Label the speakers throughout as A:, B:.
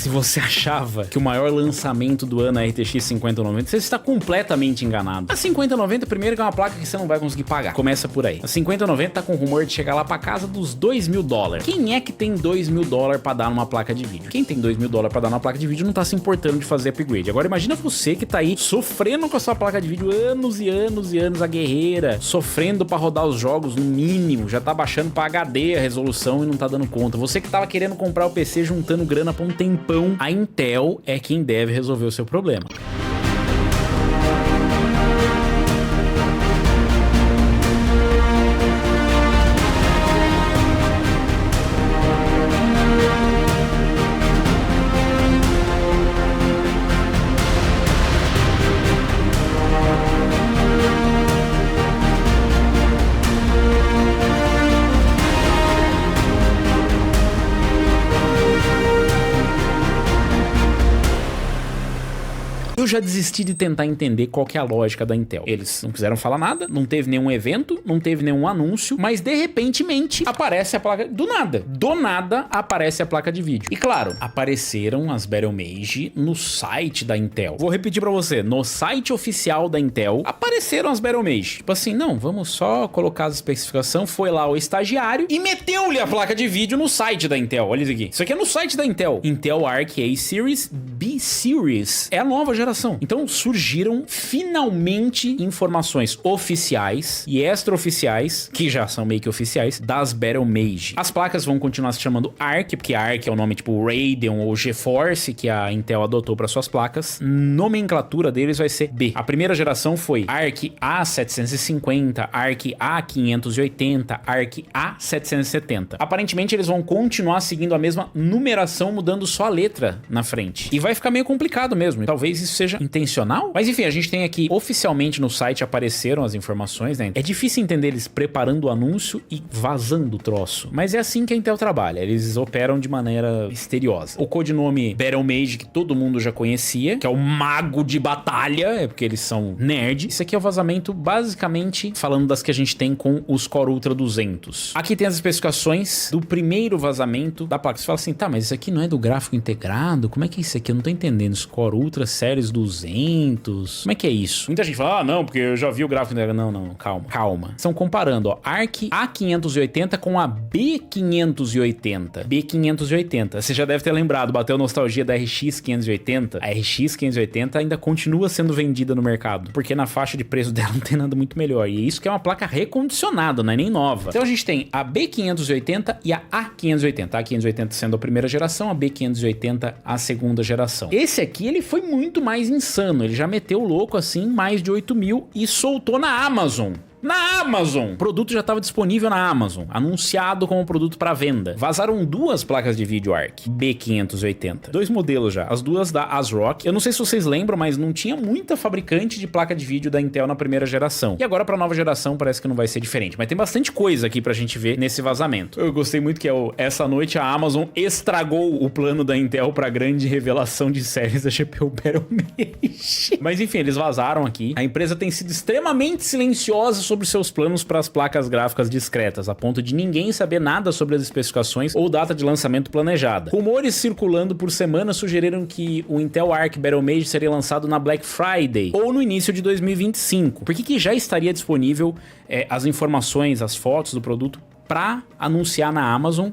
A: Se você achava que o maior lançamento do ano é a RTX 5090, você está completamente enganado. A 5090, primeiro, que é uma placa que você não vai conseguir pagar. Começa por aí. A 5090 tá com rumor de chegar lá pra casa dos $2.000. Quem é que tem $2.000 pra dar numa placa de vídeo? Quem tem $2.000 pra dar numa placa de vídeo não tá se importando de fazer upgrade. Agora imagina você que tá aí sofrendo com a sua placa de vídeo anos e anos e anos, a guerreira, sofrendo pra rodar os jogos no mínimo, já tá baixando pra HD a resolução e não tá dando conta. Você que tava querendo comprar o PC juntando grana pra um tempão, a Intel é quem deve resolver o seu problema. Eu já desisti de tentar entender qual que é a lógica da Intel. Eles não quiseram falar nada, não teve nenhum evento, não teve nenhum anúncio, mas de repentemente aparece a placa... Do nada aparece a placa de vídeo. E claro, apareceram as Battlemage no site da Intel. Vou repetir pra você, no site oficial da Intel, apareceram as Battlemage. Tipo assim, não, vamos só colocar as especificações. Foi lá o estagiário e meteu-lhe a placa de vídeo no site da Intel. Olha isso aqui. Isso aqui é no site da Intel. Intel Arc A-Series, B-Series. É a nova geração. Então surgiram finalmente informações oficiais e extraoficiais, que já são meio que oficiais, das Battlemage. As placas vão continuar se chamando Arc, porque a Arc é o nome tipo Radeon ou GeForce que a Intel adotou para suas placas. Nomenclatura deles vai ser B. A primeira geração foi Arc A750, Arc A580, Arc A770. Aparentemente eles vão continuar seguindo a mesma numeração, mudando só a letra na frente. E vai ficar meio complicado mesmo. Talvez isso seja intencional? Mas enfim, a gente tem aqui, oficialmente no site apareceram as informações, né? É difícil entender eles preparando o anúncio e vazando o troço. Mas é assim que a Intel trabalha, eles operam de maneira misteriosa. O codinome Battlemage, que todo mundo já conhecia, que é o mago de batalha, é porque eles são nerd. Isso aqui é o vazamento, basicamente, falando das que a gente tem com os Core Ultra 200. Aqui tem as especificações do primeiro vazamento da placa. Você fala assim, tá, mas isso aqui não é do gráfico integrado? Como é que é isso aqui? Eu não tô entendendo. Os Core Ultra Series 200. Como é que é isso? Muita gente fala, ah, não, porque eu já vi o gráfico. Não, calma. Estão comparando, ó, Arc A580 com a B580. B580. Você já deve ter lembrado, bateu nostalgia da RX 580. A RX 580 ainda continua sendo vendida no mercado, porque na faixa de preço dela não tem nada muito melhor. E isso que é uma placa recondicionada, não é nem nova. Então a gente tem a B580 e a A580. A A580 sendo a primeira geração, a B580 a segunda geração. Esse aqui, ele foi muito mais insano, ele já meteu o louco assim, mais de 8 mil e soltou na Amazon. Na Amazon! O produto já estava disponível na Amazon, anunciado como produto para venda. Vazaram duas placas de vídeo Arc B580. Dois modelos já, as duas da ASRock. Eu não sei se vocês lembram, mas não tinha muita fabricante de placa de vídeo da Intel na primeira geração. E agora para a nova geração parece que não vai ser diferente. Mas tem bastante coisa aqui pra gente ver nesse vazamento. Eu gostei muito que essa noite a Amazon estragou o plano da Intel para grande revelação de séries da GPU Battlemage. Mas enfim, eles vazaram aqui. A empresa tem sido extremamente silenciosa sobre seus planos para as placas gráficas discretas, a ponto de ninguém saber nada sobre as especificações ou data de lançamento planejada. Rumores circulando por semana sugeriram que o Intel Arc Battlemage seria lançado na Black Friday ou no início de 2025, porque que já estaria disponível as informações, as fotos do produto para anunciar na Amazon,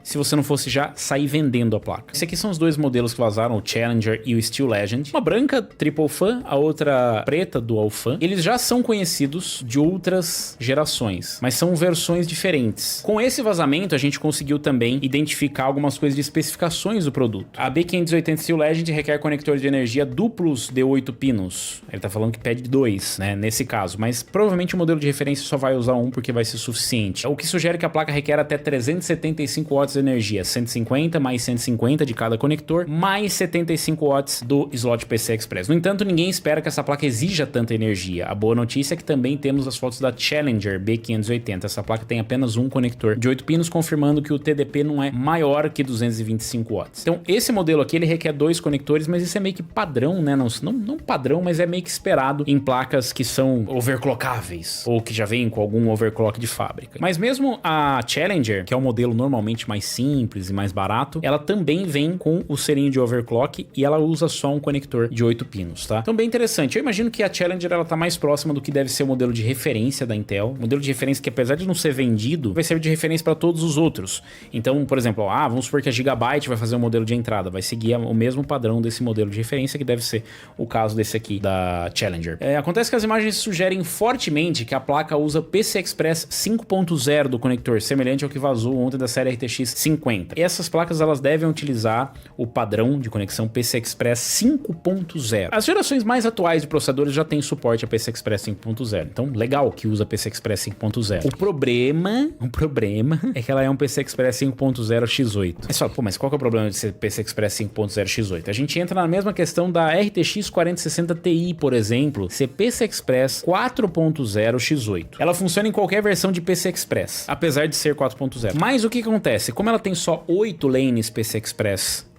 A: se você não fosse já sair vendendo a placa. Esses aqui são os dois modelos que vazaram, o Challenger e o Steel Legend. Uma branca Triple Fan, a outra preta Dual Fan. Eles já são conhecidos de outras gerações, mas são versões diferentes. Com esse vazamento, a gente conseguiu também identificar algumas coisas de especificações do produto. A B580 Steel Legend requer conectores de energia duplos de 8 pinos. Ele tá falando que pede 2, né, nesse caso, mas provavelmente o modelo de referência só vai usar um porque vai ser suficiente. O que sugere que a placa requer até 375 watts de energia, 150 mais 150 de cada conector, mais 75 watts do slot PCI Express. No entanto, ninguém espera que essa placa exija tanta energia. A boa notícia é que também temos as fotos da Challenger B580. Essa placa tem apenas um conector de 8 pinos, confirmando que o TDP não é maior que 225 watts. Então, esse modelo aqui, ele requer 2 conectores, mas isso é meio que padrão, né? Não padrão, mas é meio que esperado em placas que são overclockáveis, ou que já vêm com algum overclock de fábrica. Mas mesmo a Challenger, que é o modelo normalmente mais mais simples e mais barato, ela também vem com o selinho de overclock e ela usa só um conector de 8 pinos, tá? Então bem interessante. Eu imagino que a Challenger ela tá mais próxima do que deve ser o modelo de referência da Intel, modelo de referência que apesar de não ser vendido, vai servir de referência para todos os outros. Então, por exemplo, vamos supor que a Gigabyte vai fazer um modelo de entrada, vai seguir o mesmo padrão desse modelo de referência, que deve ser o caso desse aqui da Challenger. Acontece que as imagens sugerem fortemente que a placa usa PCI Express 5.0 do conector, semelhante ao que vazou ontem da série RTX 50. E essas placas elas devem utilizar o padrão de conexão PCI Express 5.0. As gerações mais atuais de processadores já têm suporte a PCI Express 5.0. Então, legal que usa PCI Express 5.0. O problema é que ela é um PCI Express 5.0 X8. Aí você fala, mas qual que é o problema de ser PCI Express 5.0 X8? A gente entra na mesma questão da RTX 4060 Ti, por exemplo, ser PCI Express 4.0 X8. Ela funciona em qualquer versão de PCI Express, apesar de ser 4.0. Mas o que acontece? Como ela tem só 8 lanes PCI Express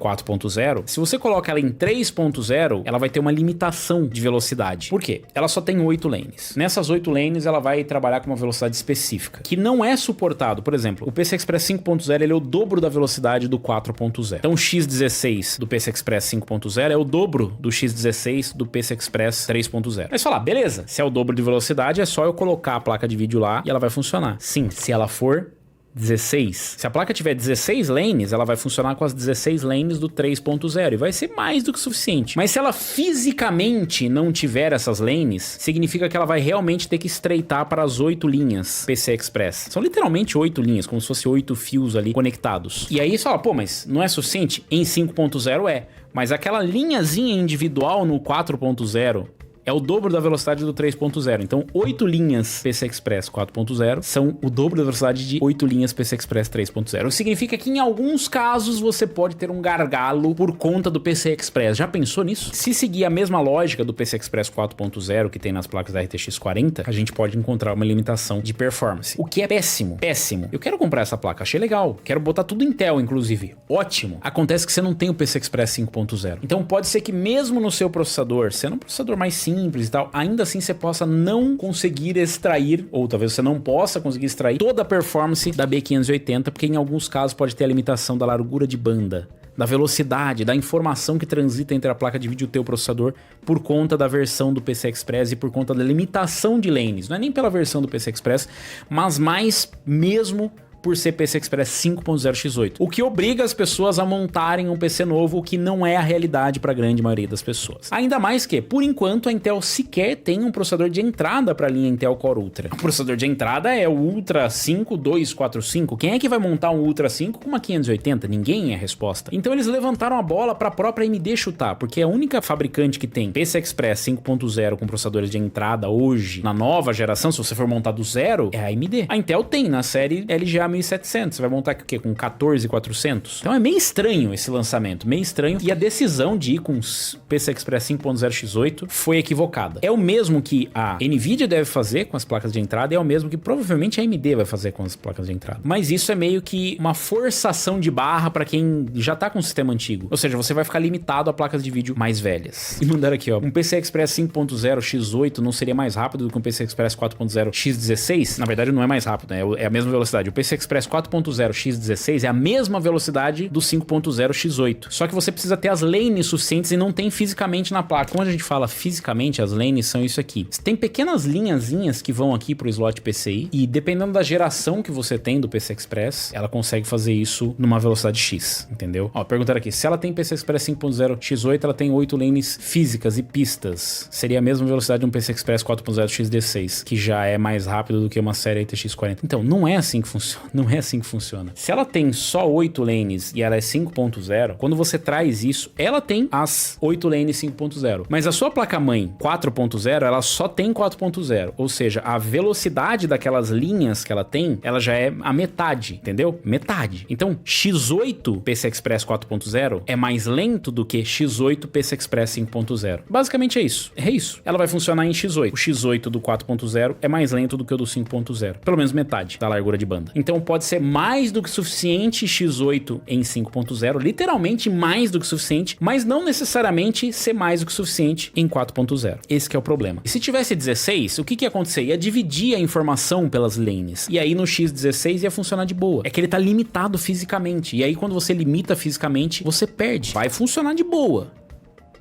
A: 4.0, se você coloca ela em 3.0, ela vai ter uma limitação de velocidade. Por quê? Ela só tem 8 lanes. Nessas 8 lanes, ela vai trabalhar com uma velocidade específica, que não é suportado. Por exemplo, o PCI Express 5.0 ele é o dobro da velocidade do 4.0. Então o X16 do PCI Express 5.0 é o dobro do X16 do PCI Express 3.0. Mas falar, beleza, se é o dobro de velocidade, é só eu colocar a placa de vídeo lá e ela vai funcionar. Sim, se ela for 16. Se a placa tiver 16 lanes, ela vai funcionar com as 16 lanes do 3.0 e vai ser mais do que suficiente. Mas se ela fisicamente não tiver essas lanes, significa que ela vai realmente ter que estreitar para as 8 linhas PCI Express. São literalmente 8 linhas, como se fosse 8 fios ali conectados. E aí você fala, mas não é suficiente? Em 5.0 é. Mas aquela linhazinha individual no 4.0 é o dobro da velocidade do 3.0. Então, 8 linhas PCI Express 4.0 são o dobro da velocidade de 8 linhas PCI Express 3.0. Significa que em alguns casos você pode ter um gargalo por conta do PCI Express. Já pensou nisso? Se seguir a mesma lógica do PCI Express 4.0 que tem nas placas da RTX 40, a gente pode encontrar uma limitação de performance. O que é péssimo. Péssimo. Eu quero comprar essa placa, achei legal. Quero botar tudo Intel, inclusive. Ótimo. Acontece que você não tem o PCI Express 5.0. Então, pode ser que mesmo no seu processador, sendo um processador mais simples e tal, ainda assim você possa não conseguir extrair, ou talvez você não possa conseguir extrair toda a performance da B580, porque em alguns casos pode ter a limitação da largura de banda, da velocidade, da informação que transita entre a placa de vídeo e o teu processador por conta da versão do PCI Express e por conta da limitação de lanes. Não é nem pela versão do PCI Express, mas mais mesmo por ser PCI Express 5.0 X8, o que obriga as pessoas a montarem um PC novo, o que não é a realidade para a grande maioria das pessoas. Ainda mais que, por enquanto, a Intel sequer tem um processador de entrada para a linha Intel Core Ultra. O processador de entrada é o Ultra 5 245. Quem é que vai montar um Ultra 5 com uma 580? Ninguém é a resposta. Então eles levantaram a bola para a própria AMD chutar, porque é a única fabricante que tem PCI Express 5.0 com processadores de entrada hoje, na nova geração, se você for montar do zero, é a AMD. A Intel tem na série LGA 1700, você vai montar o quê? Com 14400? Então é meio estranho esse lançamento, meio estranho, e a decisão de ir com PCI Express 5.0 X8 foi equivocada. É o mesmo que a Nvidia deve fazer com as placas de entrada, e é o mesmo que provavelmente a AMD vai fazer com as placas de entrada. Mas isso é meio que uma forçação de barra para quem já tá com um sistema antigo. Ou seja, você vai ficar limitado a placas de vídeo mais velhas. E mandaram aqui, um PCI Express 5.0 X8 não seria mais rápido do que um PCI Express 4.0 X16? Na verdade não é mais rápido, né? É a mesma velocidade. O PCI Express 4.0 X16 é a mesma velocidade do 5.0 X8. Só que você precisa ter as lanes suficientes e não tem fisicamente na placa. Quando a gente fala fisicamente, as lanes são isso aqui. Você tem pequenas linhazinhas que vão aqui pro slot PCI e dependendo da geração que você tem do PCI Express, ela consegue fazer isso numa velocidade X, entendeu? Ó, perguntaram aqui, se ela tem PCI Express 5.0 X8, ela tem 8 lanes físicas e pistas. Seria a mesma velocidade de um PCI Express 4.0 X16, que já é mais rápido do que uma série RTX 40. Então, não é assim que funciona. Não é assim que funciona. Se ela tem só 8 lanes e ela é 5.0, quando você traz isso, ela tem as 8 lanes 5.0. Mas a sua placa-mãe 4.0, ela só tem 4.0. Ou seja, a velocidade daquelas linhas que ela tem, ela já é a metade, entendeu? Metade. Então, X8 PCI Express 4.0 é mais lento do que X8 PCI Express 5.0. Basicamente é isso. É isso. Ela vai funcionar em X8. O X8 do 4.0 é mais lento do que o do 5.0. Pelo menos metade da largura de banda. Então, pode ser mais do que suficiente X8 em 5.0, literalmente mais do que suficiente, mas não necessariamente ser mais do que suficiente em 4.0. Esse que é o problema. E se tivesse 16, o que ia acontecer? Ia dividir a informação pelas lanes. E aí no X16 ia funcionar de boa. É que ele tá limitado fisicamente. E aí quando você limita fisicamente, você perde. Vai funcionar de boa.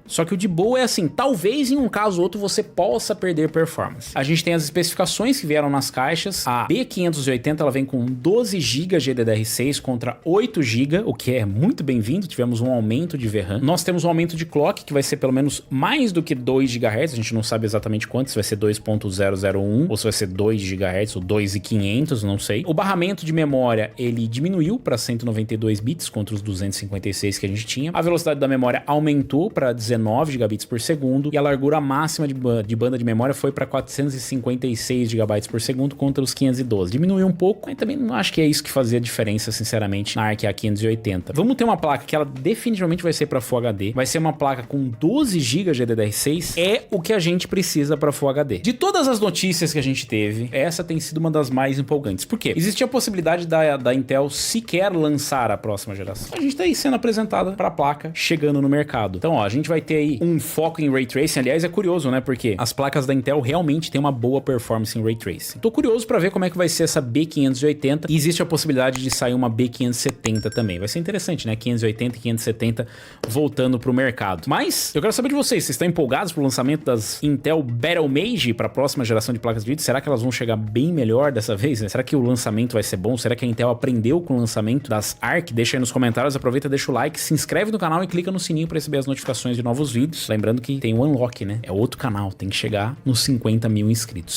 A: Só que o de boa é assim, talvez em um caso ou outro você possa perder performance. A gente tem as especificações que vieram nas caixas. A B580 ela vem com 12 GB GDDR6 contra 8 GB, o que é muito bem-vindo. Tivemos um aumento de VRAM. Nós temos um aumento de clock que vai ser pelo menos mais do que 2 GHz. A gente não sabe exatamente quanto, se vai ser 2.001 ou se vai ser 2 GHz ou 2.500, não sei. O barramento de memória ele diminuiu para 192 bits contra os 256 que a gente tinha. A velocidade da memória aumentou para 19 gigabits por segundo e a largura máxima de banda de memória foi para 456 gigabits por segundo contra os 512. Diminuiu um pouco, mas também não acho que é isso que fazia a diferença, sinceramente, na ARC A580. Vamos ter uma placa que ela definitivamente vai ser para Full HD, vai ser uma placa com 12 GB de DDR6, é o que a gente precisa para Full HD. De todas as notícias que a gente teve, essa tem sido uma das mais empolgantes. Por quê? Existe a possibilidade da Intel sequer lançar a próxima geração. A gente tá aí sendo apresentada para a placa, chegando no mercado. Então, ó, a gente vai ter aí um foco em Ray Tracing. Aliás, é curioso, né? Porque as placas da Intel realmente têm uma boa performance em Ray Tracing. Tô curioso para ver como é que vai ser essa B580 e existe a possibilidade de sair uma B570 também. Vai ser interessante, né? 580 e 570 voltando pro mercado. Mas eu quero saber de vocês estão empolgados pro lançamento das Intel Battlemage para a próxima geração de placas de vídeo? Será que elas vão chegar bem melhor dessa vez, né? Será que o lançamento vai ser bom? Será que a Intel aprendeu com o lançamento das ARC? Deixa aí nos comentários, aproveita, deixa o like, se inscreve no canal e clica no sininho para receber as notificações de novos vídeos. Lembrando que tem o Unlock, né? É outro canal, tem que chegar nos 50 mil inscritos.